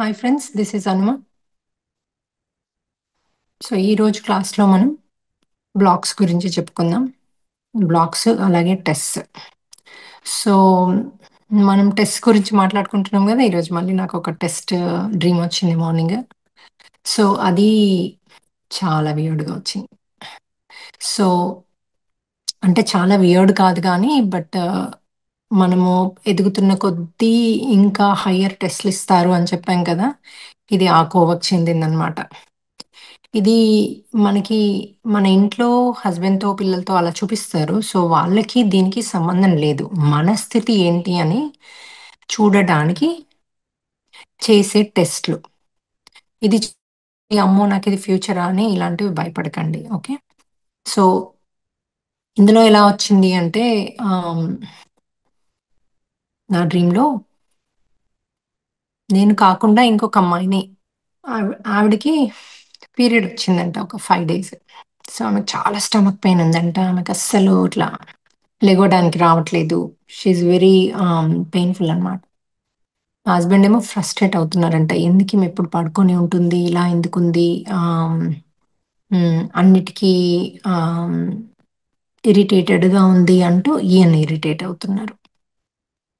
Hi friends, this is Anuma. So ఈ రోజు క్లాస్లో మనం బ్లాక్స్ గురించి చెప్పుకుందాం. బ్లాక్స్ అలాగే టెస్ట్. సో మనం టెస్ట్ గురించి మాట్లాడుకుంటున్నాం కదా. ఈరోజు మళ్ళీ నాకు ఒక టెస్ట్ డ్రీమ్ వచ్చింది మార్నింగ్. సో అది చాలా వియర్డ్గా వచ్చింది. సో అంటే చాలా వియర్డ్ కాదు కానీ బట్ మనము ఎదుగుతున్న కొద్దీ ఇంకా హయ్యర్ టెస్ట్లు ఇస్తారు అని చెప్పాం కదా. ఇది ఆ కోవకు చెందిందనమాట. ఇది మనకి మన ఇంట్లో హస్బెండ్‌తో, పిల్లలతో అలా చూపిస్తారు. సో, వాళ్ళకి దీనికి సంబంధం లేదు. మన స్థితి ఏంటి అని చూడడానికి చేసే టెస్ట్‌లు. ఇది అమ్మో! నాకిది ఫ్యూచరా అని ఇలాంటివి భయపడకండి. ఓకే. సో, ఇందులో ఎలా వచ్చింది అంటే ఆహ్, నా డ్రీమ్‌లో నేను కాకుండా ఇంకొక అమ్మాయిని ఆవిడకి పీరియడ్ వచ్చిందంట ఒక 5 డేస్. సో, ఆమెకు చాలా స్టమక్ పెయిన్ ఉందంట. ఆమెకు అస్సలు ఇట్లా లెగవడానికి రావట్లేదు. షీ ఈస్ వెరీ పెయిన్‌ఫుల్ అనమాట. మా హస్బెండ్ ఏమో ఫ్రస్ట్రేట్ అవుతున్నారంట. ఎందుకీమె ఎప్పుడు పడుకొని ఉంటుంది, ఇలా ఎందుకుంది, ఆహ్, అన్నిటికీ ఆహ్, ఇరిటేటెడ్‌గా ఉంది అంటూ ఈయన ఇరిటేట్ అవుతున్నారు.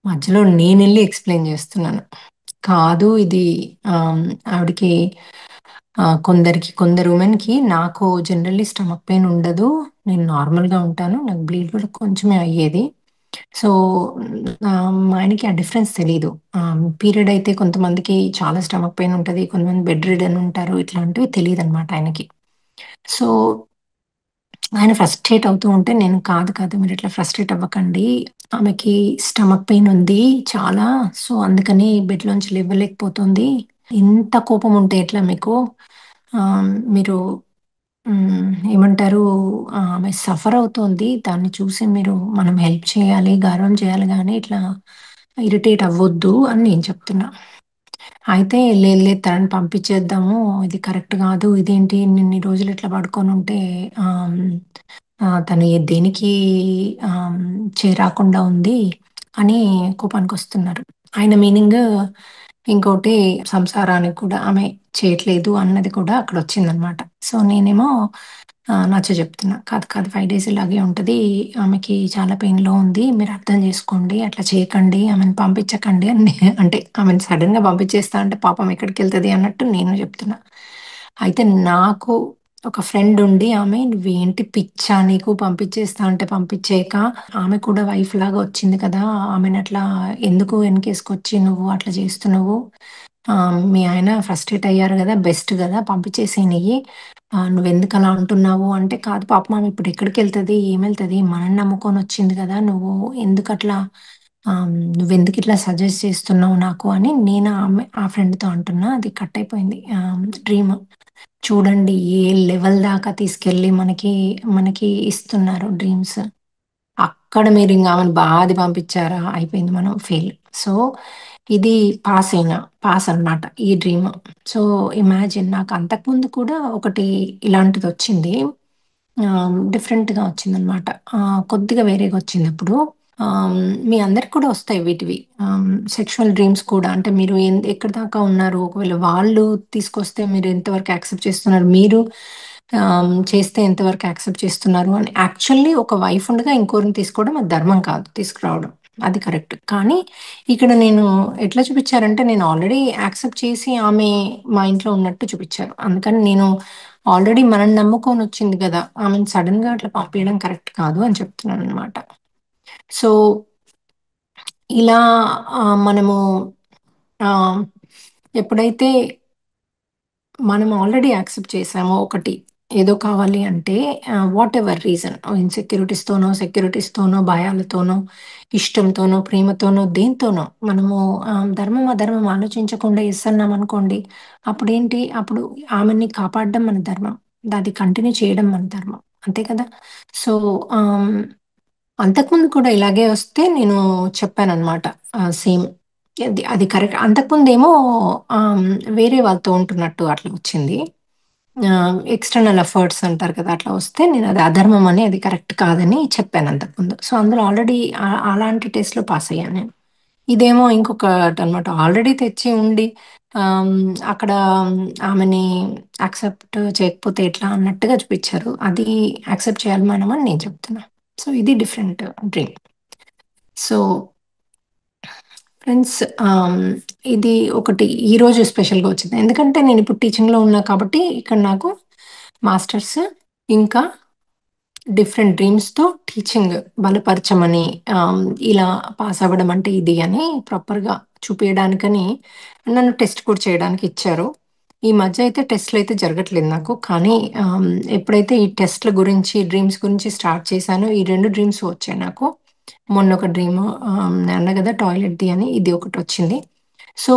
మధ్యలో నేనెళ్ళి ఎక్స్‌ప్లెయిన్ చేస్తున్నాను. కాదు ఇది ఆహ్, ఆవిడకి కొందరు వుమెన్‌కి నాకు జనరల్లీ స్టమక్ పెయిన్ ఉండదు. నేను నార్మల్‌గా ఉంటాను. నాకు బ్లీడ్ కూడా కొంచెమే అయ్యేది. సో, మా ఆయనకి ఆ డిఫరెన్స్ తెలీదు. పీరియడ్ అయితే కొంతమందికి చాలా స్టమక్ పెయిన్ ఉంటది. కొంతమంది బెడ్ రిడెన్ ఉంటారు. ఇట్లాంటివి తెలీదనమాట ఆయనకి. సో, ఆయన ఫ్రస్ట్రేట్ అవుతూ ఉంటే నేను కాదు మీరిట్లా ఫ్రస్ట్రేట్ అవ్వకండి. ఆమెకి స్టమక్ పెయిన్ ఉంది చాలా. సో, అందుకని బెడ్‌లోంచి లెవ్వలేకపోతుంది. ఇంత కోపం ఉంటే ఎట్లా మీకు? మీరు ఏమంటారు? ఆమె సఫర్ అవుతోంది. దాన్ని చూసి మనం హెల్ప్ చేయాలి, గారాబం చేయాలి గానీ, ఇట్లా ఇరిటేట్ అవ్వొద్దు అని నేను చెప్తున్నా. అయితే లేదు లేదు తనని పంపించేద్దాము. ఇది కరెక్ట్ గాదు. ఇదేంటి ఇన్నిన్ని రోజులు ఇట్లా పడుకొనుంటే ఆహ్, తను దేనికి ఆహ్, చేరాకుండా ఉంది అని కోపానికొస్తున్నారు. ఆయన మీనింగ్ ఇంకోటి సంసారానికి కూడా ఆమె చేయట్లేదు అన్నది కూడా అక్కడొచ్చిందనమాట. సో, నేనేమో నచ్చజెప్తున్నా. కాదు 5 డేస్ ఇలాగే ఉంటది. ఆమెకి చాలా పెయిన్‌లో ఉంది. మీరు అర్థం జేసుకోండి. అట్లా చేయకండి. ఆమెను పంపించకండి అని అంటే ఆమెను సడెన్‌గా పంపించేస్తా అంటే పాపం ఎక్కడికెళ్తది అన్నట్టు నేను జెప్తున్నా. అయితే నాకు ఒక ఫ్రెండ్ ఉండి ఆమె "నువ్వేంటి పిచ్చా నీకు పంపించేస్తా అంటే పంపించేయక, ఆమె కూడా వైఫ్ లాగా వచ్చింది కదా! ఆమెనట్లా ఎందుకు వెనకేసుకొచ్చి నువ్వు అట్లా చేస్తున్నావు? మీ ఆయన ఫ్రస్ట్రేట్ అయ్యారు గదా! బెస్ట్ గదా! పంపించేసేనియ్యి. నువ్వెందుకలా అంటున్నావు?" అంటే, "కాదు పాపం ఆమె ఇప్పుడు ఎక్కడికెళ్తది? ఏమెళ్తది? మనల్ని నమ్ముకొనొచ్చింది గదా! నువ్వు ఎందుకట్లా నువ్వెందుకిట్లా సజెస్ట్ చేస్తున్నావు నాకు?" అని నేను ఆ ఫ్రెండ్‌తో అంటున్నా. అది కట్ అయిపోయింది డ్రీమ్. చూడండి ఏ లెవెల్ దాకా తీసుకెళ్ళి మనకి ఇస్తున్నారు డ్రీమ్స్. అక్కడ మీరింగ ఆమెను బాధి పంపించారా అయిపోయింది మనం ఫెయిల్. సో, ఇది పాస్ అన్నమాట ఈ డ్రీమ్. సో, ఇమాజిన్ నాకు అంతకుముందు కూడా ఒకటి ఇలాంటిదొచ్చింది. డిఫరెంట్‌గా వచ్చిందన్నమాట. కొద్దిగా వేరేగొచ్చిందప్పుడు. ఆహ్, మీ అందరికి కూడా వస్తాయి వీటివి. సెక్షువల్ డ్రీమ్స్ కూడా. అంటే మీరు ఎక్కడిదాకా ఉన్నారు? ఒకవేళ వాళ్ళు తీసుకొస్తే మీరు ఎంతవరకు యాక్సెప్ట్ చేస్తున్నారు? మీరు చేస్తే ఎంతవరకు యాక్సెప్ట్ చేస్తున్నారు అని. యాక్చువల్లీ ఒక వైఫ్ ఉండగా ఇంకోరిని తీసుకోవడం అది ధర్మం కాదు తీసుకురావడం. అది కరెక్ట్. కానీ ఇక్కడ నేను ఎట్లా చూపిచ్చారంటే నేను ఆల్రెడీ యాక్సెప్ట్ చేసి ఆమె మా ఇంట్లో ఉన్నట్టు చూపిచ్చారు. అందుకని నేను ఆల్రెడీ మనల్ని నమ్ముకొనొచ్చింది గదా! ఆమెను సడెన్‌గా అట్లా పంపియడం కరెక్ట్ కాదు అని చెప్తున్నాననమాట. సో, ఇలా మనము ఆహ్, ఎప్పుడైతే మనం ఆల్రెడీ యాక్సెప్ట్ చేసామో ఒకటి, ఏదో కావాలి అంటే వాటెవర్ రీజన్ ఇన్‌సెక్యూరిటీస్‌తోనో, సెక్యూరిటీస్‌తోనో, భయాలతోనో, ఇష్టంతోనో, ప్రేమతోనో, దేనితోనో మనము ధర్మం, అధర్మం ఆలోచించకుండా యెస్ అన్నామనుకోండి, అప్పుడు ఆమెని కాపాడడం మన ధర్మం. అది కంటిన్యూ చేయడం మన ధర్మం. అంతే కదా! సో, ఆహ్ అంతకుముందు కూడా ఇలాగే వస్తే నేను చెప్పాననమాట. సేమ్. అది కరెక్ట్. అంతకుముందేమో ఆహ్, వేరే వాళ్ళతో ఉంటున్నట్టు అట్లా వచ్చింది. ఎక్స్‌టర్నల్ ఎఫర్ట్స్ అంటారు కదా! అట్లా వస్తే నేను అది అధర్మం అని, అది కరెక్ట్ కాదని చెప్పాను అంతకుముందు. సో, అందులో ఆల్రెడీ అలాంటి టెస్ట్‌లో పాస్ అయ్యాను నేను. ఇదేమో ఇంకొకటనమాట. ఆల్రెడీ తెచ్చి ఉండి ఆహ్, అక్కడ ఆమెని యాక్సెప్ట్ చేయకపోతే ఎట్లా అన్నట్టుగా చూపిచ్చారు. అది యాక్సెప్ట్ చేయాలి మనం అని నేను చెప్తున్నా. సో, ఇది డిఫరెంట్ డ్రీమ్. సో, ఫ్రెండ్స్ ఇది ఒకటి ఈరోజు స్పెషల్‌గా వచ్చింది. ఎందుకంటే నేనిప్పుడు టీచింగ్‌లో ఉన్నా కాబట్టి ఇక్కడ నాకు మాస్టర్స్ ఇంకా డిఫరెంట్ డ్రీమ్స్‌తో టీచింగ్ బలపరచమని ఇలా పాస్ అవ్వడం అంటే ఇది అని ప్రాపర్‌గా చూపియడానికని నన్ను టెస్ట్ కూడా చేయడానికి ఇచ్చారు. ఈ మధ్య అయితే టెస్ట్‌లయితే జరగట్లేదు నాకు. కానీ ఎప్పుడైతే ఈ టెస్ట్‌ల గురించి, డ్రీమ్స్ గురించి స్టార్ట్ చేశానో ఈ 2 డ్రీమ్స్ వచ్చాయి నాకు. మొన్నొక డ్రీము నేను అన్నా గదా! టాయిలెట్‌ది అని ఇది ఒకటొచ్చింది. సో,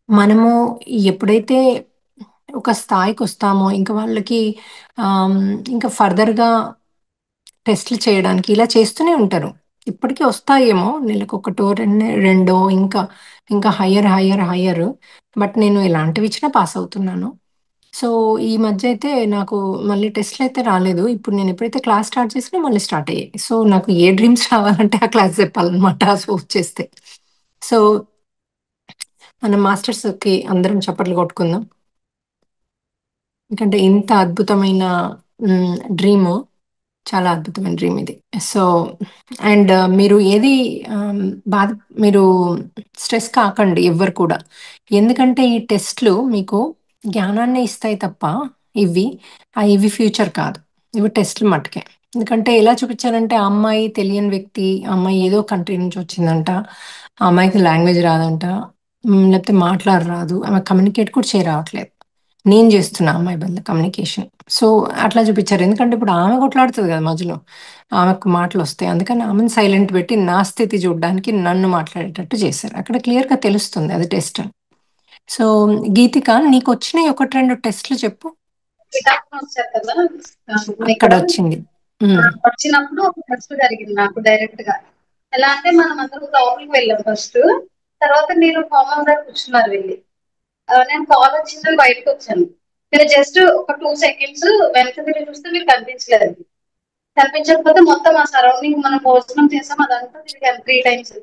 మనము ఎప్పుడైతే ఒక స్థాయికొస్తామో ఇంక వాళ్ళకి ఆహ్, ఇంకా ఫర్దర్‌గా టెస్ట్‌లు చేయడానికి ఇలా చేస్తూనే ఉంటారు. ఇప్పటికి వస్తాయేమో నెలకొకటో, రెండో ఇంకా హయ్యర్. బట్ నేను ఎలాంటివి ఇచ్చినా పాస్ అవుతున్నాను. సో, ఈ మధ్య అయితే నాకు మళ్ళీ టెస్ట్‌లయితే రాలేదు. ఇప్పుడు నేను ఎప్పుడైతే క్లాస్ స్టార్ట్ చేసానో మళ్ళీ స్టార్ట్ అయ్యాయి. సో, నాకు ఏ డ్రీమ్స్ రావాలంటే ఆ క్లాస్ చెప్పాలనమాట వచ్చేస్తే. సో, మన మాస్టర్స్‌కి అందరం చప్పట్లు కొట్టుకుందాం. ఎందుకంటే ఇంత అద్భుతమైన డ్రీము చాలా అద్భుతమైన డ్రీమ్ ఇది. సో, అండ్ మీరు ఏది ఆహ్, బాధ మీరు స్ట్రెస్ కాకండి ఎవ్వరు కూడా. ఎందుకంటే ఈ టెస్ట్‌లు మీకు జ్ఞానాన్నే ఇస్తాయి తప్ప ఇవి ఇవి ఫ్యూచర్ కాదు. ఇవి టెస్ట్‌లు మట్టుకే. ఎందుకంటే ఎలా చూపించారంటే ఆ అమ్మాయి తెలియని వ్యక్తి, ఆ అమ్మాయి ఏదో కంట్రీ నుంచి వచ్చిందంట. ఆ అమ్మాయికి లాంగ్వేజ్ రాదంట. లేకపోతే మాట్లాడ రాదు. ఆమె కమ్యూనికేట్ కూడా చేయరావట్లేదు. నేను చేస్తున్నా ఆ అమ్మాయి బదులు కమ్యూనికేషన్. సో, అట్లా చూపిచ్చారు. ఎందుకంటే ఇప్పుడు ఆమె కొట్లాడుతది కదా మధ్యలో. ఆమెకు మాటలొస్తాయి. అందుకని ఆమెని సైలెంట్ పెట్టి నా స్థితి చూడ్డానికి నన్ను మాట్లాడేటట్టు చేశారు. అక్కడ క్లియర్‌గా తెలుస్తుంది అది టెస్ట్ అని. సో, గీతిక నీకొచ్చినయి 1, 2 టెస్ట్‌లు చెప్పు? విశాఖపట్నం వచ్చారు కదా! ఇక్కడ అక్కడొచ్చింది. హ్మ్. వచ్చినప్పుడు ఒక ఫస్ట్ జరిగింది నాకు డైరెక్ట్ గా. ఎలా అంటే మనం అందరం లోపలికి వెళ్ళాం ఫస్ట్. తర్వాత మీరు కామన్ గా కూర్చున్నారు వెళ్ళి. నేను కాల్ వచ్చిందని బయటకు వచ్చాను. మీరు జస్ట్ ఒక 2 సెకండ్స్ వెనక తిరిగి చూస్తే మీరు కనిపించలేదు. కనిపించకపోతే మొత్తం ఆ సరౌండింగ్ మనం భోజనం చేసాం అదంతా తిరిగాను 3 టైమ్స్.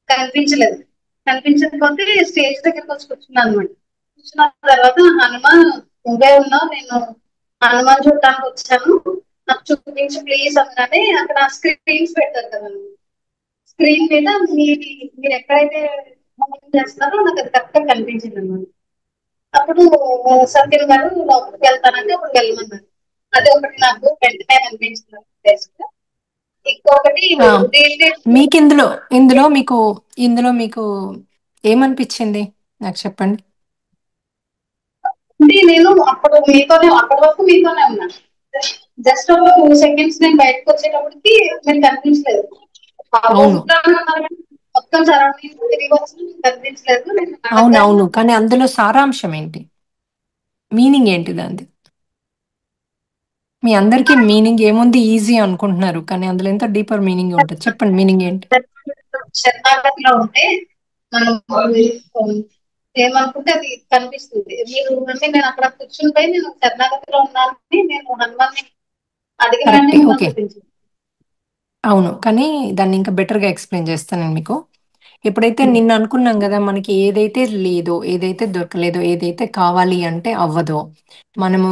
కనిపించలేదు. కనిపించకపోతే స్టేజ్ దగ్గరికి వచ్చి కూర్చున్నాను అనమాట. కూర్చున్న తర్వాత హనుమాన్ నువ్వే ఉన్నావు, నేను హనుమాన్ చూడటానికి వచ్చాను, నాకు చూపించు ప్లీజ్ అనగానే అక్కడ స్క్రీన్స్ పెడతారు కదా, స్క్రీన్ మీద మీరు ఎక్కడైతే హోమ్ చేస్తున్నారో నాకు అది కరెక్ట్ గా కనిపించింది అనమాట. అప్పుడు సత్యం గారు లోపలికి వెళ్తానంటే అప్పుడు వెళ్ళమన్నారు. అది ఒకటి నాకు వెంటనే అనిపించింది. ఇంకొకటి ఆ! రియల్ మీకిందులో ఇందులో మీకు ఇందులో మీకు ఏమనిపిచ్చింది? నాకు చెప్పండి. అంటే నేను అప్పటి వరకు మీతోనే ఉన్నాను. జస్ట్ ఒక 2 సెకండ్స్ నేను బయటకు వచ్చేటప్పటికి మీరు కనిపించలేదు. అవును. ఆపోజిట్ గా ఉన్నారు కానీ మొత్తం సరౌండింగ్ తిరిగి వచ్చి మీకు కనిపించలేదు. నేను అడగగానే అవునవును. కానీ అందులో సారాంశం ఏంటి? మీనింగ్ ఏంటి దానిది? మీ అందరికీ మీనింగ్ ఏముంది ఈజీ అనుకుంటున్నారు. కానీ అందులో ఎంతో డీపర్ మీనింగ్ ఉంటది. చెప్పండి మీనింగ్ ఏంటి? శరణాగతిలో ఉంటే మనం ఏమనుకుంటే అది కనిపిస్తుంది. మీరు అంటే నేను అక్కడ కూర్చుని నేను శరణాగతిలో ఉన్నానని నేను హనుమాన్ని అడిగిన వెంటనే కరెక్టే. మిమ్మల్ని ఓకే. చూపించింది. అవును. కానీ దాన్ని ఇంకా బెటర్‌గా ఎక్స్‌ప్లెయిన్ చేస్తాను నేను మీకు. ఎప్పుడైతే నిన్న అనుకున్నాం గదా! మనకి ఏదైతే లేదో, ఏదైతే దొరకలేదో, ఏదైతే కావాలి అంటే అవ్వదో, మనము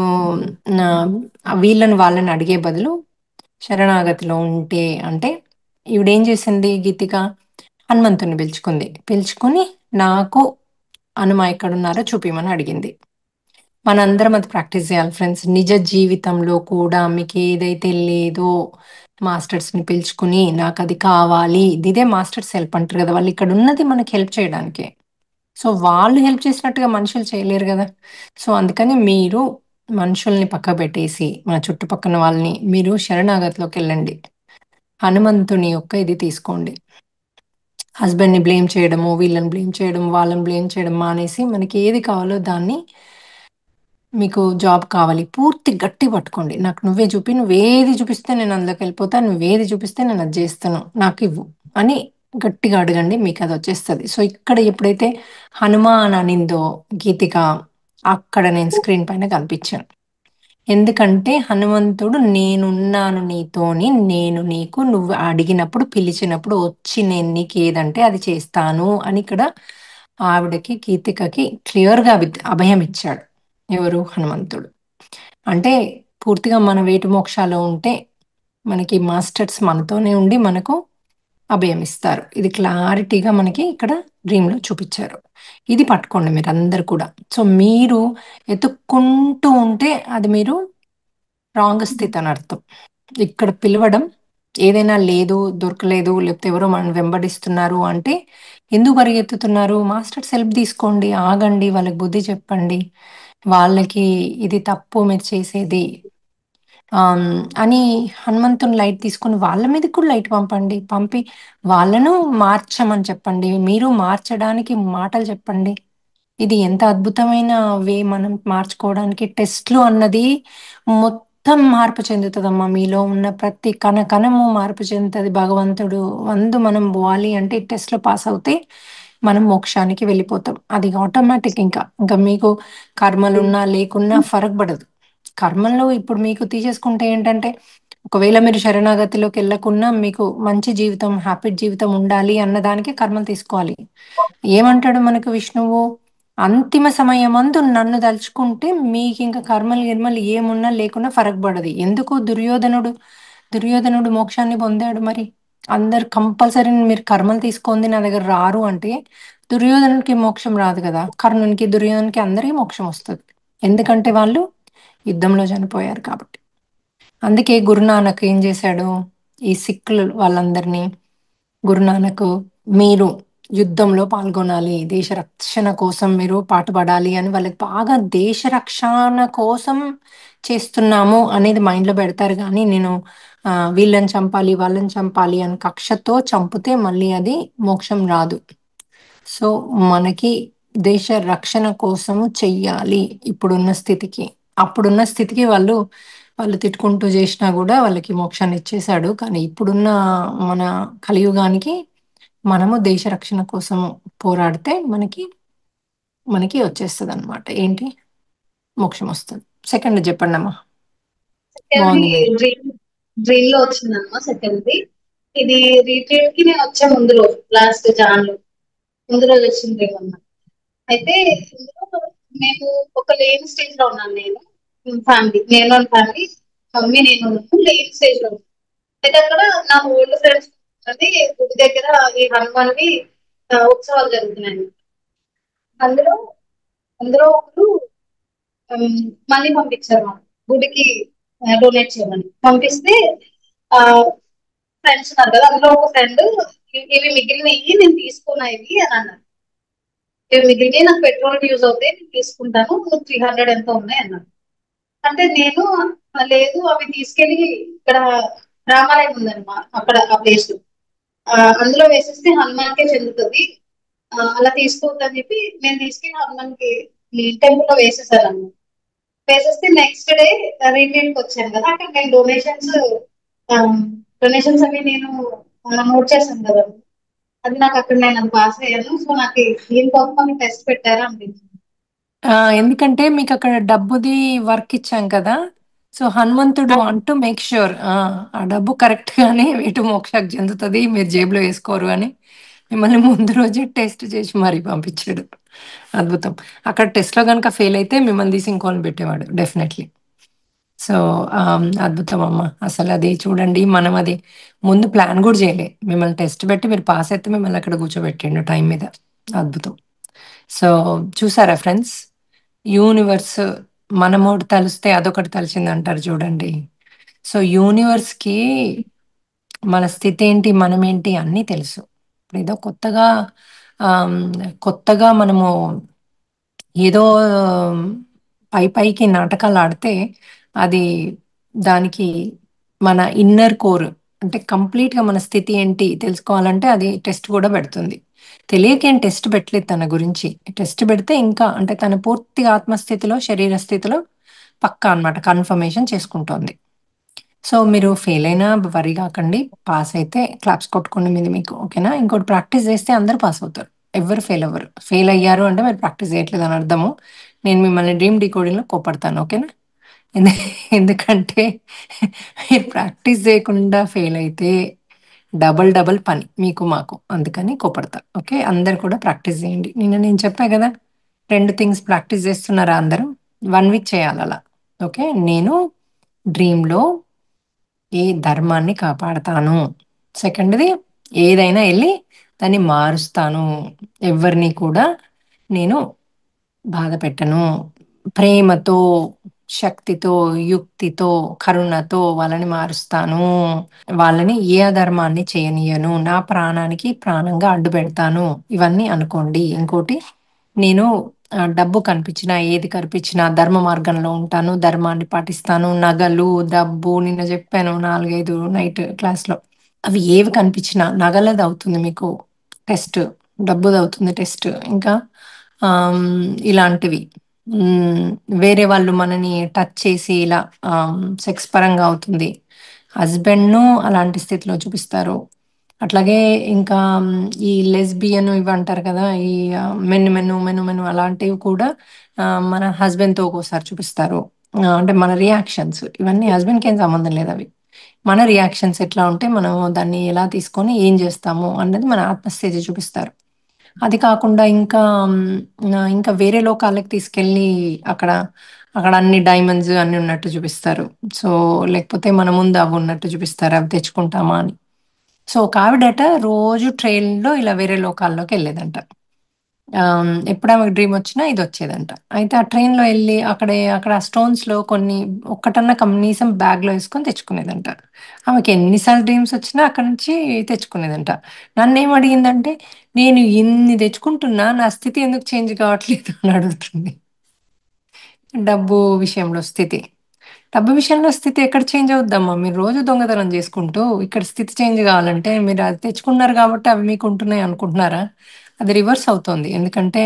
నా వీళ్ళని వాళ్ళని అడిగే బదులు శరణాగతిలో ఉంటే అంటే ఈవిడేం చేసింది గీతిక హనుమంతుడిని పిలుచుకుంది. పిలుచుకొని నాకు హనుమ ఎక్కడున్నారో చూపియమని అడిగింది. మనందరం అది ప్రాక్టీస్ చేయాలి ఫ్రెండ్స్. నిజ జీవితంలో కూడా మీకేదైతే లేదో మాస్టర్స్‌ని పిలుచుకొని నాకది కావాలి. ఇదే మాస్టర్స్ హెల్ప్ అంటారు గదా! వాళ్ళిక్కడున్నది మనకి హెల్ప్ చేయడానికే. సో, వాళ్ళు హెల్ప్ చేసినట్టుగా మనుషులు చేయలేరు గదా! సో, అందుకని మీరు మనుషుల్ని పక్కకు పెట్టేసి, మన చుట్టుపక్కన వాళ్ళని మీరు శరణాగతిలోకెళ్ళండి. హనుమంతుని యొక్క ఇది తీసుకోండి. హస్బెండ్‌ని బ్లేమ్ చేయడము, వీళ్ళని బ్లేమ్ చేయడం, వాళ్ళని బ్లేమ్ చేయడం మానేసి మనకి ఏది కావాలో దాన్ని మీకు జాబ్ కావాలి. పూర్తి గట్టిగా పట్టుకోండి. నాకు నువ్వే చూపి, నువ్వేది చూపిస్తే నేను అందులోకెళ్ళిపోతా. నువ్వేది చూపిస్తే నేను అది జేస్తాను. నాకివ్వు అని గట్టిగా అడగండి. మీకదొచ్చేస్తది. సో, ఇక్కడ ఎప్పుడైతే హనుమాన్ అనిందో గీతిక, అక్కడ నేను స్క్రీన్ పైన కనిపించాను. ఎందుకంటే హనుమంతుడు నేనున్నాను నీతోని, నేను నీకు నువ్వు అడిగినప్పుడు, పిలిచినప్పుడు వచ్చి నేను నీకేదంటే అది చేస్తాను అని ఇక్కడ ఆవిడకి కీర్తికకి క్లియర్‌గా అభయం ఇచ్చాడు. ఎవరు? హనుమంతుడు. అంటే పూర్తిగా మన వేటు మోక్షాలో ఉంటే మనకి మాస్టర్స్ మనతోనే ఉండి మనకు అభయమిస్తారు. ఇది క్లారిటీగా మనకి ఇక్కడ డ్రీమ్‌లో చూపిచ్చారు. ఇది పట్టుకోండి మీరందరూ కూడా. సో, మీరు ఎతుక్కుంటూ ఉంటే అది మీరు రాంగ్ స్థితి అని అర్థం. ఇక్కడ పిలవడం ఏదైనా లేదు, దొరకలేదు, లేకపోతే ఎవరో మనల్ని వెంబడిస్తున్నారు అంటే ఎందుకు పరిగెత్తుతున్నారు? మాస్టర్స్ హెల్ప్ తీసుకోండి, ఆగండి, వాళ్ళకి బుద్ధి చెప్పండి. వాళ్ళకి ఇది తప్పు మీరు చేసేది. అని హనుమంతుని లైట్ తీసుకొని వాళ్ళ మీదకి కూడా లైట్ పంపండి. పంపి వాళ్ళను మార్చమని చెప్పండి. మీరు మార్చడానికి మాటలు చెప్పండి. ఇది ఎంత అద్భుతమైన వే మనం మార్చుకోవడానికి. టెస్ట్‌లు అన్నది మొత్తం మార్పు చెందుతదమ్మా. మీలో ఉన్న ప్రతి కణకణము మార్పు చెందుతది. భగవంతుడు మనం బోవాలి అంటే ఈ టెస్ట్‌లో పాస్ అవుతే మనం మోక్షానికి వెళ్ళిపోతాం. అది ఆటోమేటిక్ ఇంకా. ఇంకా మీకు కర్మలున్నా, లేకున్నా ఫరక్ పడదు. కర్మల్లో ఇప్పుడు మీకు తీసేసుకుంటే ఏంటంటే, ఒకవేళ మీరు శరణాగతిలోకెళ్ళకున్నా మీకు మంచి జీవితం, హ్యాపీ జీవితం ఉండాలి అన్నదానికి కర్మలు తీసుకోవాలి. ఏమంటాడు మనకు విష్ణువు? అంతిమ సమయమందు నన్ను తలుచుకుంటే మీకింక కర్మలు, గిర్మలు ఏమున్నా లేకున్నా ఫరక్ పడది. ఎందుకు దుర్యోధనుడు మోక్షాన్ని పొందాడు మరి. అందరు కంపల్సరీ మీరు కర్మలు తీసుకొంది నా దగ్గర రారు అంటే, దుర్యోధనుడికి మోక్షం రాదు గదా! కర్ణునికి, దుర్యోధనునికి అందరికి మోక్షం వస్తది. ఎందుకంటే వాళ్ళు యుద్ధంలో చనిపోయారు కాబట్టి. అందుకే గురునానక్ ఏం చేశాడు? ఈ సిక్కులు వాళ్ళందరినీ గురునానక్ మీరు యుద్ధంలో పాల్గొనాలి. దేశ రక్షణ కోసం మీరు పాటుపడాలి అని వాళ్ళకి బాగా దేశ రక్షణ కోసం చేస్తున్నాము అనేది మైండ్‌లో పెడతారు గానీ, నేను వీళ్ళని చంపాలి, వాళ్ళని చంపాలి అని కక్షతో చంపితే మళ్ళీ అది మోక్షం రాదు. సో, మనకి దేశ రక్షణ కోసము చెయ్యాలి ఇప్పుడున్న స్థితికి. అప్పుడున్న స్థితికి వాళ్ళు తిట్టుకుంటూ జేషినా గూడా వాళ్ళకి మోక్షాన్ని ఇచ్చేసాడు. కానీ ఇప్పుడున్న మన కలియుగానికి మనము దేశ రక్షణ కోసం పోరాడితే మనకి వచ్చేస్తదనమాట. ఏంటి? మోక్షమొస్తది. సెకండ్ జెప్పండమ్మా. సెకండ్‌ది బావుంది మీది. డ్రీమ్‌లో వచ్చిందమ్మా సెకండ్‌ది. ఇది రిట్రీట్‌కి నేను వచ్చే ముందు రోజు లాస్ట్ జాన్‌లో. ముందు రోజు వచ్చిన డ్రీమ్ అన్నమాట. అయితే ఇందులో మేము ఒక లేని స్టేజ్‌లో ఉన్నాను నేను. ఫ్యామిలీ. నేను అండ్ ఫ్యామిలీ. మమ్మీ నేను ఉన్నాము. లేని స్టేజ్‌లో ఉన్నాం. అయితే అక్కడ నా ఓల్డ్ ఫ్రెండ్స్ అది గుడి దగ్గర ఈ హనుమాన్‌వి ఉత్సవాలు జరుగుతున్నాయి. అందులో అందులో ఒకరు మనీ పంపించారు మాకు. గుడికి డొనేట్ చేయమని. పంపిస్తే ఆహ్, ఫ్రెండ్స్ ఉన్నారు కదా! అందులో ఒక ఫ్రెండ్ ఇవి మిగిలినయి నేను తీసుకోనా ఇవి అని అన్నారు. ఇవి మిగిలినయి నాకు పెట్రోల్‌కి యూజ్ అవుతాయి. నేను తీసుకుంటాను. నువ్వు 300 ఎంతో ఉన్నాయి అన్నారు. అంటే నేను లేదు అవి తీసుకెళ్ళి ఇక్కడ రామాలయం ఉందన్నమా అక్కడ ఆ ప్లేస్‌లో. అందులో వేసేస్తే హనుమాన్‌కే చెందుతది. అలా తీసుకోవద్దని చెప్పి నేను తీసుకెళ్ళి హనుమాన్‌కి టెంపుల్‌లో వేసేసానన్నమాట. వేసేస్తే నెక్స్ట్ డే రీటైల్‌కి వచ్చాను కదా! అక్కడ నేను డొనేషన్స్ అవి నేను నోట్ చేశాను కదా! అది నాకు అక్కడ నేను అది పాస్ అయ్యాను. సో నాకు దీనికోసం అని టెస్ట్ పెట్టారా అనిపించింది. ఎందుకంటే మీకక్కడ డబ్బుది వర్క్ ఇచ్చాం కదా! సో, హనుమంతుడు వాంట్ టు మేక్ ష్యూర్ ఆ డబ్బు కరెక్ట్‌గానే ఎటు మోక్షానికి చెందుతది. మీరు జేబులో ఏసుకోరు అని మిమ్మల్ని ముందు రోజే టెస్ట్ చేసి మరీ పంపించాడు. అద్భుతం. అక్కడ టెస్ట్‌లో గనుక ఫెయిల్ అయితే మిమ్మల్ని తీసి ఇంకోళ్ళని పెట్టేవాడు డెఫినైట్‌లీ. సో, అద్భుతం అమ్మ. అసలది చూడండి మనం అది ముందు ప్లాన్ గూడా చేయలే. మిమ్మల్ని టెస్ట్ పెట్టి మీరు పాస్ అయితే మిమ్మల్ని అక్కడ కూర్చోబెట్టిండు టైం మీద. అద్భుతం. సో, చూసారా ఫ్రెండ్స్? యూనివర్స్ మనమోటి తలిస్తే అదొకటి తలిచిందంటారు చూడండి. సో, యూనివర్స్‌కి మన స్థితేంటి, మనమేంటి అన్నీ తెలుసు. ఇప్పుడేదో ఆహ్, కొత్తగా మనము ఏదో పైకి నాటకాలాడితే అది దానికి మన ఇన్నర్ కోర్ అంటే కంప్లీట్‌గా మన స్థితి ఏంటి తెలుసుకోవాలంటే అది టెస్ట్ గూడా పెడుతుంది. తెలియకేం టెస్ట్ పెట్టలేదు తన గురించి. టెస్ట్ పెడితే ఇంకా అంటే తను పూర్తిగా ఆత్మస్థితిలో, శరీర స్థితిలో పక్కా అన్నమాట. కన్ఫర్మేషన్ చేసుకుంటోంది. సో, మీరు ఫెయిల్ అయినా వర్రీ గాకండి. పాస్ అయితే క్లాప్స్ కొట్టుకోండి మీది మీకు. ఓకేనా? ఇంకోటి ప్రాక్టీస్ జేస్తే అందరూ పాస్ అవుతారు. ఎవ్వరు ఫెయిల్ అవ్వరు. ఫెయిల్ అయ్యారు అంటే మీరు ప్రాక్టీస్ చేయట్లేదని అర్థము. నేను మిమ్మల్ని డ్రీమ్ డీకోడింగ్‌లో కోప్పడతాను. ఓకేనా? ఎందు ఎందుకంటే మీరు ప్రాక్టీస్ చేయకుండా ఫెయిల్ అయితే డబుల్ డబుల్ పని మీకు మాకు. అందుకని కోపడతా. ఓకే. అందరు కూడా ప్రాక్టీస్ చేయండి. నిన్న నేను చెప్పా కదా! 2 థింగ్స్ ప్రాక్టీస్ చేస్తున్నారా అందరూ? 1 వీక్ చేయాలి అలా. ఓకే. నేను డ్రీమ్‌లో ఏ ధర్మాన్ని కాపాడతాను. సెకండ్‌ది ఏదైనా ఎళ్లి దాన్ని మారుస్తాను. ఎవ్వరిని కూడా నేను బాధ పెట్టను. ప్రేమతో, శక్తితో, యుక్తితో, కరుణతో వాళ్ళని మారుస్తాను. వాళ్ళని ఏ అధర్మాన్ని చేయనియ్యను. నా ప్రాణానికి ప్రాణంగా అడ్డుపెడతాను. ఇవన్నీ అనుకోండి. ఇంకోటి నేను డబ్బు కనిపించినా, ఏది కనిపించినా ధర్మ మార్గంలో ఉంటాను. ధర్మాన్ని పాటిస్తాను. నగలు, డబ్బు నిన్న చెప్పాను 4, 5 నైట్ క్లాస్‌లో. అవి ఏవి కనిపించినా నగలదవుతుంది మీకు టెస్ట్. డబ్బుదవుతుంది టెస్ట్. ఇంకా ఇలాంటివి. హ్మ్. వేరే వాళ్ళు మనని టచ్ చేసి ఇలా సెక్స్ పరంగా అవుతుంది. హస్బెండ్‌ను అలాంటి స్థితిలో చూపిస్తారు. అట్లాగే ఇంకా ఈ లెస్బియన్ ఇవి అంటారు కదా! ఈ మెను అలాంటివి కూడా మన హస్బెండ్‌తో ఒక్కోసారి చూపిస్తారు. అంటే మన రియాక్షన్స్ ఇవన్నీ హస్బెండ్‌కేం సంబంధం లేదవి. మన రియాక్షన్స్ ఎట్లా ఉంటే మనం దాన్ని ఎలా తీసుకొని ఏం చేస్తాము అన్నది మన ఆత్మస్థితి చూపిస్తారు. అది కాకుండా ఇంకా ఇంకా వేరే లోకాలకి తీసుకెళ్ళి అక్కడ అక్కడ అన్ని డైమండ్స్ అన్నీ ఉన్నట్టు చూపిస్తారు. సో, లేకపోతే మన ముందు అవి ఉన్నట్టు చూపిస్తారు. అవి తెచ్చుకుంటామా అని. సో, ఒక ఆవిడట రోజు ట్రైన్‌లో ఇలా వేరే లోకాల్లోకెళ్ళేదంట. ఎప్పుడు ఆమెకు డ్రీమొచ్చినా ఇదొచ్చేదంట. అయితే ఆ ట్రైన్‌లో ఎళ్లి అక్కడ ఆ స్టోన్స్‌లో కొన్ని ఒక్కటన్నా కనీసం బ్యాగ్‌లో యేసుకొని తెచ్చుకునేదంట. ఆమెకి ఎన్ని సార్లు డ్రీమ్సొచ్చినా అక్కడి నుంచి తెచ్చుకునేదంట. నన్నేమడిగిందంటే, "నేను ఇన్ని తెచ్చుకుంటున్నా నా స్థితి ఎందుకు చేంజ్ కావట్లేదు" అని అడుగుతుంది. డబ్బు విషయంలో స్థితి. డబ్బు విషయంలో స్థితి ఎక్కడ చేంజ్ అవుద్దమ్మా? మీరు రోజు దొంగతనం చేసుకుంటూ, ఇక్కడ స్థితి చేంజ్ కావాలంటే మీరు అది తెచ్చుకున్నారు కాబట్టి అవి మీకు ఉంటున్నాయి అనుకుంటున్నారా? అది రివర్స్ అవుతోంది. ఎందుకంటే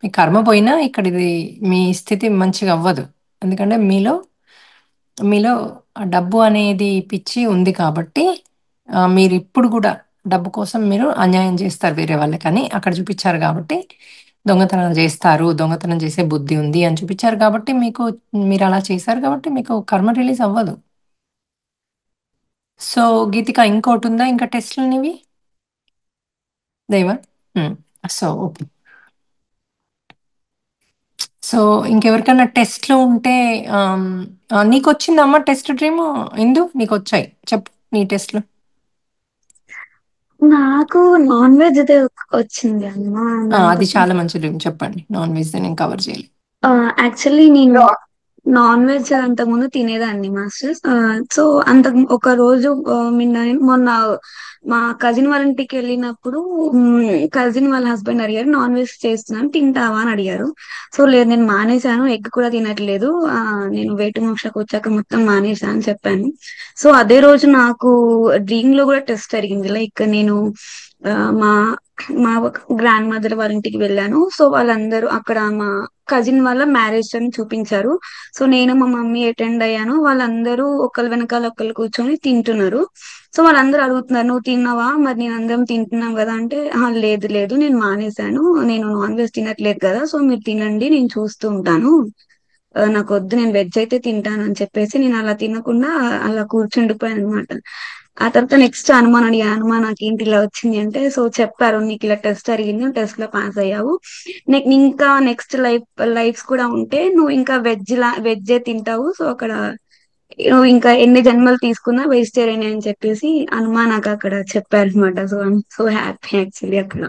మీ కర్మ పోయినా ఇక్కడ ఇది మీ స్థితి మంచిగా అవ్వదు. ఎందుకంటే మీలో ఆ డబ్బు అనేది పిచ్చి ఉంది కాబట్టి మీరిప్పుడు గూడా డబ్బు కోసం మీరు అన్యాయం చేస్తారు వేరే వాళ్ళకని అక్కడ చూపిచ్చారు గాబట్టి, దొంగతనాలు జేస్తారు, దొంగతనం చేసే బుద్ధి ఉంది అని చూపిచ్చారు కాబట్టి మీరలా చేశారు కాబట్టి మీకు కర్మ రిలీజ్ అవ్వదు. సో, గీతిక ఇంకోటుందా ఇంకా టెస్ట్‌లు నీవి? లేవా? హ్మ్. So, okay. సో, ఇంకెవరికన్నా టెస్ట్‌లు ఉంటే నీకొచ్చిందమ్మా టెస్ట్ డ్రీము? ఇందు నీకొచ్చాయి. చెప్పు నీ టెస్ట్‌లు. నాకు నాన్ వెజ్ దే వచ్చింది అమ్మా. అది దానికోసం చాలా మంచి డ్రీమ్ చెప్పండి. నాన్ వెజ్‌ది నేను కవర్ చేయలే. యాక్చువల్లీ నేను నాన్ వెజ్ అంతకుముందు తినేదాన్ని మాస్టర్స్. సో అంత ఒక రోజు మొన్న మా కజిన్ వాళ్ళ ఇంటికి వెళ్ళినప్పుడు కజిన్ వాళ్ళ హస్బెండ్ అడిగారు నాన్ వెజ్ చేస్తున్నాను తింటావా అని అడిగారు. సో లేదు నేను మానేశాను, ఎగ్ కూడా తినట్లేదు, నేను వెయిట్ మోక్షకు వచ్చాక మొత్తం మానేశాను అని చెప్పాను. సో అదే రోజు నాకు డ్రీమ్ లో కూడా టెస్ట్ జరిగింది. లైక్ నేను ఆ, మా మా గ్రాండ్ మదర్ వాళ్ళ ఇంటికి వెళ్ళాను. సో వాళ్ళందరూ అక్కడ మా కజిన్ వాళ్ళ మ్యారేజ్ అని చూపించారు. సో నేను మా మమ్మీ అటెండ్ అయ్యాను. వాళ్ళందరూ ఒకళ్ళ వెనకాల ఒకళ్ళు కూర్చొని తింటున్నారు. సో వాళ్ళందరూ అడుగుతున్నారు నువ్వు తిన్నావా, మరి నేను అందరం తింటున్నాం కదా అంటే, "ఆ, లేదు లేదు నేను మానేశాను, నేను నాన్ వెజ్ తినట్లేదు కదా, సో మీరు తినండి నేను చూస్తూ ఉంటాను, నాకు వద్దు నేను వెజ్ అయితే తింటాను" అని చెప్పేసి నేను అలా తినకుండా అలా కూర్చుండిపోయాను అనమాట. ఆ తర్వాత నెక్స్ట్ హనుమాన్ అడిగా, హనుమాన్ నాకు ఏంటి ఇలా వచ్చింది అంటే, సో చెప్పారు నీకు ఇలా టెస్ట్ జరిగింది, టెస్ట్ లో పాస్ అయ్యావు, నీకు ఇంకా నెక్స్ట్ లైఫ్స్ కూడా ఉంటే నువ్వు ఇంకా వెజ్జే తింటావు, సో అక్కడ నువ్వు ఇంకా ఎన్ని జన్మలు తీసుకున్నా వెజిటేరియన్ అని చెప్పేసి హనుమాన్ నాకు అక్కడ చెప్పారు అనమాట. So I'm so happy actually అక్కడ.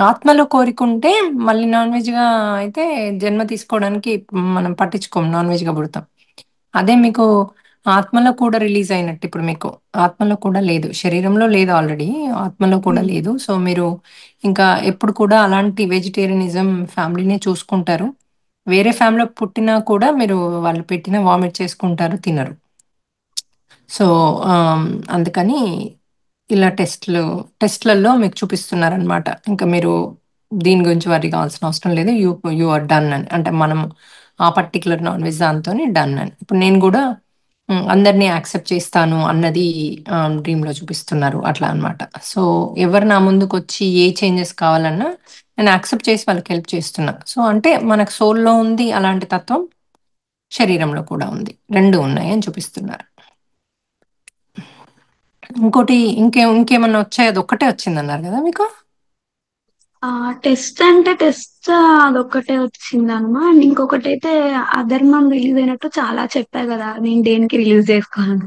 ఆత్మలో కోరికుంటే మళ్ళీ నాన్ వెజ్‌గా అయితే జన్మ తీసుకోవడానికి మనం పట్టించుకోము. నాన్ వెజ్‌గా పుడతాం. అదే మీకు ఆత్మలో కూడా రిలీజ్ అయినట్టు ఇప్పుడు మీకు. ఆత్మలో కూడా లేదు. శరీరంలో లేదు ఆల్రెడీ. ఆత్మలో కూడా ఉమ్. లేదు. సో, మీరు ఇంకా ఎప్పుడు కూడా అలాంటి వెజిటేరియనిజం ఫ్యామిలీనే చూసుకుంటారు. వేరే ఫ్యామిలీలో పుట్టినా కూడా మీరు వాళ్ళు పెట్టిన వామిట్ చేసుకుంటారు, తినరు. సో, ఆహ్, అందుకని ఇలా టెస్ట్‌లలో మీకు చూపిస్తున్నారనమాట. ఇంకా మీరు దీని గురించి వర్రీ కావాల్సిన అవసరం లేదు. యూ ఆర్ డన్ అని. అంటే మనం ఆ పర్టిక్యులర్ నాన్ వెజ్ దాంతోని డన్ అని. ఇప్పుడు నేను గూడా అందరిని యాక్సెప్ట్ చేస్తాను అన్నది డ్రీమ్‌లో చూపిస్తున్నారు. అట్లా అనమాట. సో, ఎవరు నా ముందుకొచ్చి ఏ చేంజెస్ కావాలన్నా నేను యాక్సెప్ట్ చేసి వాళ్ళకి హెల్ప్ చేస్తున్నా. సో, అంటే మనకు సోల్‌లో ఉంది అలాంటి తత్వం. శరీరంలో కూడా ఉంది. 2 ఉన్నాయి అని చూపిస్తున్నారు. ఇంకోటి ఇంకేమన్నా వచ్చాయి? అదొక్కటే వచ్చిందన్నారు గదా మీకు? టెస్ట్ అంటే టెస్ట్ అదొక్కటే వచ్చిందమ్మా. అండ్ ఇంకొకటైతే అధర్మం రిలీజ్ అయినట్టు చాలా చెప్పా కదా, నేను దేనికి రిలీజ్ చేసుకోను.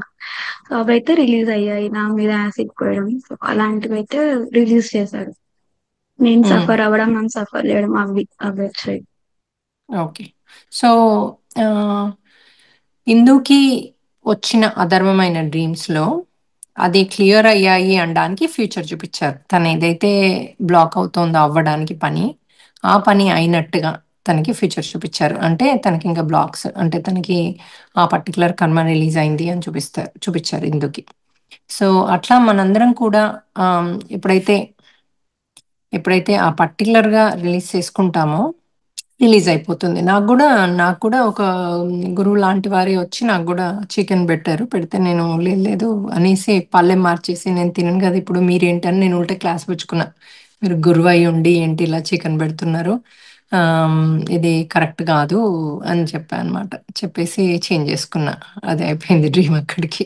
సో అవైతే రిలీజ్ అయ్యాయి, నా మీద యాసిడ్ పోయడం, సో అలాంటివి అయితే రిలీజ్ చేశాడు. నేను హ్మ్. సఫర్ అవ్వడం, నన్ను సఫర్ చేయడం అవి అవి వచ్చాయి. ఓకే. సో, ఆహ్, ఇందుకి వచ్చిన అధర్మమైన డ్రీమ్స్‌లో అది క్లియర్ అయ్యాయి అనడానికి ఫ్యూచర్ చూపిచ్చారు. తనేదైతే బ్లాక్ అవుతోందో అవ్వడానికి పని, ఆ పని అయినట్టుగా తనకి ఫ్యూచర్ చూపిచ్చారు. అంటే తనకింక బ్లాక్స్ అంటే తనకి ఆ పర్టిక్యులర్ కర్మ రిలీజ్ అయింది అని చూపిచ్చారు ఇందుకి. సో, అట్లా మనందరం కూడా ఎప్పుడైతే ఎప్పుడైతే ఆ పర్టిక్యులర్‌గా రిలీజ్ చేసుకుంటామో రిలీజ్ అయిపోతుంది. నాకు కూడా ఒక గురువు లాంటి వారే వచ్చి నాకు గూడా చికెన్ బెట్టారు. పెడితే నేను లేదు లేదు అనేసి పళ్ళెం మార్చేసి నేను తినను గదా! ఇప్పుడు మీరేంటని నేను ఉల్టా క్లాస్ పుచ్చుకున్నా. మీరు గురువయ్యుండి ఏంటి ఇలా చికెన్ బెడుతున్నారు? ఇది కరెక్ట్ గాదు అని చెప్పా అనమాట. చెప్పేసి చేంజ్ జేసుకున్నా. అదే అయిపోయింది డ్రీమ్ అక్కడికి.